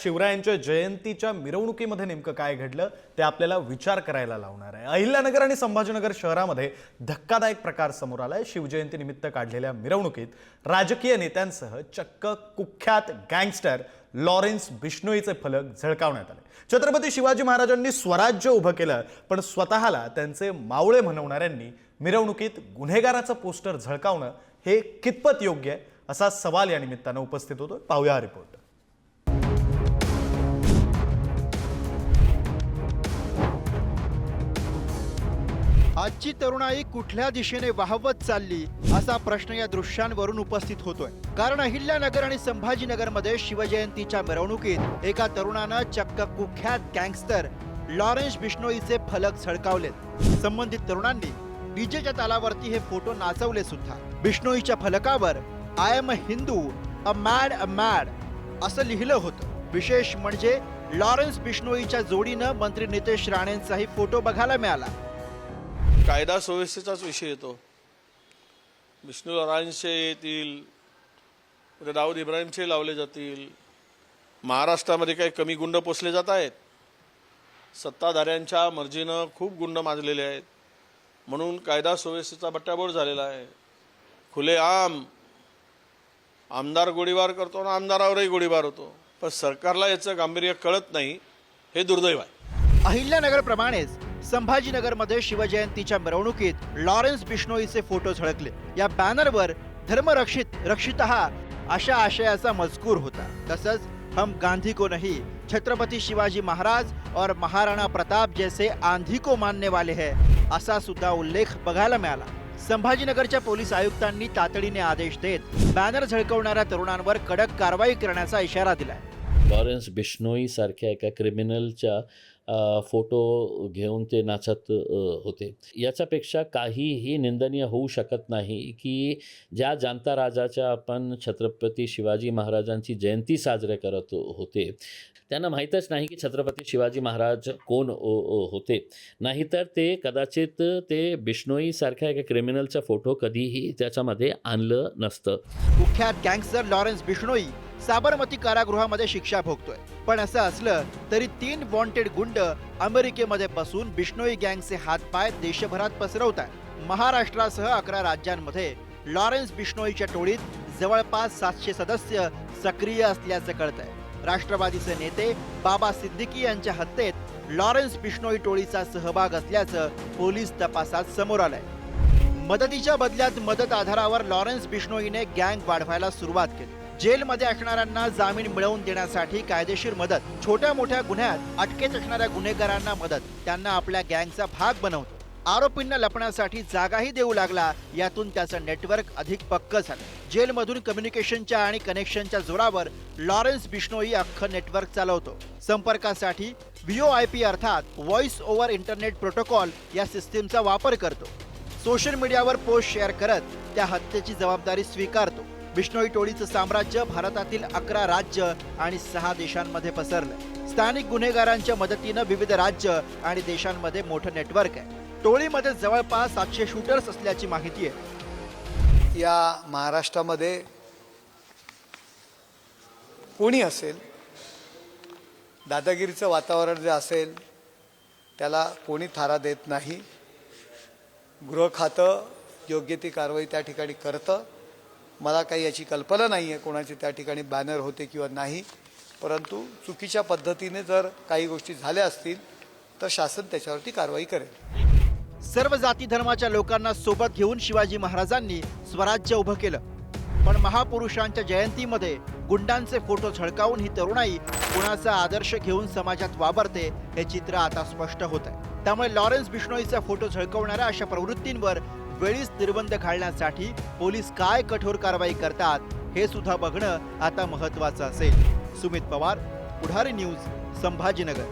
शिवरायांच्या जयंतीच्या मिरवणुकीमध्ये नेमकं काय घडलं ते आपल्याला विचार करायला लावणार आहे। अहिल्यानगर आणि संभाजीनगर शहरामध्ये धक्कादायक प्रकार समोर आलाय। शिवजयंती निमित्त काढलेल्या मिरवणुकीत राजकीय नेत्यांसह चक्क कुख्यात गँगस्टर लॉरेन्स बिश्नोईचे फलक झळकावण्यात आले। छत्रपती शिवाजी महाराजांनी स्वराज्य उभं केलं, पण स्वतःला त्यांचे मावळे म्हणवणाऱ्यांनी मिरवणुकीत गुन्हेगाराचं पोस्टर झळकावणं हे कितपत योग्य आहे असा सवाल या निमित्तानं उपस्थित होतो। पाहूया हा रिपोर्ट। आजची तरुणाई कुठल्या दिशेने वाहवत चालली असा प्रश्न या दृश्यांवरून उपस्थित होतोय। कारण अहिल्यानगर आणि संभाजीनगरमध्ये शिवजयंतीच्या मिरवणुकीत एका तरुणानं चक्क कुख्यात गँगस्टर लॉरेन्स बिश्नोईचे फलक झळकावलेत। संबंधित तरुणांनी डीजेच्या तालावरती हे फोटो नाचवले सुद्धा। बिश्नोईच्या फलकावर I am a Hindu a mad असं लिहिलं होतं। विशेष म्हणजे लॉरेन्स बिश्नोईच्या जोडीनं मंत्री नितेश राणेंचाही फोटो बघायला मिळाला। कायदा सुव्यवस्थेचाच विषय येतो। विष्णू लॉरेन्सचे येतील, उद्या दाऊद इब्राहिमचे लावले जातील। महाराष्ट्रामध्ये काही कमी गुंड पोचले जात आहेत? सत्ताधाऱ्यांच्या मर्जीनं खूप गुंड माजलेले आहेत, म्हणून कायदा सुव्यवस्थेचा बट्ट्याबोळ झालेला आहे। खुलेआम आमदार गोळीबार करतो आणि आमदारावरही गोळीबार होतो, पण सरकारला याचं गांभीर्य कळत नाही, हे दुर्दैव आहे। अहिल्यानगर प्रमाणेच संभाजीनगरमध्ये शिवजयंतीच्या मिरवणुकीत लॉरेन्स बिश्नोईचे फोटो झळकले। या बॅनरवर रक्षितः अशा आशयाचा मजकूर होता। तसंच हम गांधी को नहीं, छत्रपति शिवाजी महाराज और महाराणा प्रताप जैसे आंधी को मानने वाले हैं असा सुद्धा उल्लेख बघायला मिळाला। संभाजीनगरच्या पोलीस आयुक्तांनी तातडीने आदेश देत बॅनर झळकवणाऱ्या तरुणांवर कडक कारवाई करण्याचा इशारा दिलाय। लॉरेन्स बिश्नोई सारख्या एका क्रिमिनलच्या फोटो घेऊन ते नाचत होते। याच्यापेक्षा काहीही निंदनीय होऊ शकत नाही की ज्या जाणता राजाच्या आपण छत्रपती शिवाजी महाराजांची जयंती साजरे करत होते त्यांना माहीतच नाही की छत्रपती शिवाजी महाराज कोण होते, नाहीतर ते कदाचित ते बिश्नोई सारख्या एका क्रिमिनलचा फोटो कधीही त्याच्यामध्ये आणलं नसतं। कुख्यात गँगस्टर लॉरेन्स बिश्नोई साबरमती कारागृहामध्ये शिक्षा भोगतोय, पण असं असलं तरी 3 वॉन्टेड गुंड अमेरिकेमध्ये बसून बिश्नोई गँगचे हातपाय देशभरात पसरवतात। महाराष्ट्रासह 11 राज्यांमध्ये लॉरेन्स बिश्नोईच्या टोळीत जवळपास 700 सदस्य सक्रिय असल्याचं कळतंय। राष्ट्रवादीचे नेते बाबा सिद्दीकी यांच्या हत्येत लॉरेन्स बिश्नोई टोळीचा सहभाग असल्याचं पोलीस तपासात समोर आलंय। मदतीच्या बदल्यात मदत आधारावर लॉरेन्स बिश्नोईने गँग वाढवायला सुरुवात केली। जेलमध्ये असणाऱ्यांना जामीन मिळवून देण्यासाठी कायदेशीर मदत, छोट्या मोठ्या गुन्ह्यात अटकेत असणाऱ्या गुन्हेगारांना मदत, त्यांना आपल्या गँगचा भाग बनवतो। आरोपींना लपण्यासाठी जागाही देऊ लागला। यातून त्याचं नेटवर्क अधिक पक्क झालं। जेलमधून कम्युनिकेशनच्या आणि कनेक्शनच्या जोरावर लॉरेन्स बिश्नोई अख्खं नेटवर्क चालवतो। संपर्कासाठी VoIP अर्थात व्हॉइस ओव्हर इंटरनेट प्रोटोकॉल या सिस्टीमचा वापर करतो। सोशल मीडियावर पोस्ट शेअर करत त्या हत्येची जबाबदारी स्वीकारतो। बिश्नोई टोळीचं साम्राज्य भारतातील 11 राज्य आणि 6 देशांमध्ये पसरलं। स्थानिक गुन्हेगारांच्या मदतीनं विविध राज्य आणि देशांमध्ये मोठं नेटवर्क आहे। टोळीमध्ये जवळपास 700 शूटर्स असल्याची माहिती आहे। या महाराष्ट्रामध्ये कोणी असेल, दादागिरीचं वातावरण जे असेल त्याला कोणी थारा देत नाही। गृह खातं योग्य ती कारवाई त्या ठिकाणी करतं। मला काही याची कल्पना नाही आहे कोणाचे त्या ठिकाणी बॅनर होते किंवा नाही, परंतु चुकीच्या पद्धतीने जर काही गोष्टी झाल्या असतील तर शासन त्याच्यावरती कारवाई करेल। सर्व जाती धर्माच्या लोकांना सोबत घेऊन शिवाजी महाराजांनी स्वराज्य उभं केलं, पण महापुरुषांच्या जयंतीमध्ये गुंडांचे फोटो झळकावून ही तरुणाई कुणाचा आदर्श घेऊन समाजात वावरते हे चित्र आता स्पष्ट होत आहे। त्यामुळे लॉरेन्स बिश्नोईचा फोटो झळकवणाऱ्या अशा प्रवृत्तींवर वेळीच निर्बंध घालण्यासाठी पोलीस काय कठोर कारवाई करतात हे सुद्धा बघणं आता महत्त्वाचं असेल। सुमित पवार, पुढारी न्यूज, संभाजीनगर।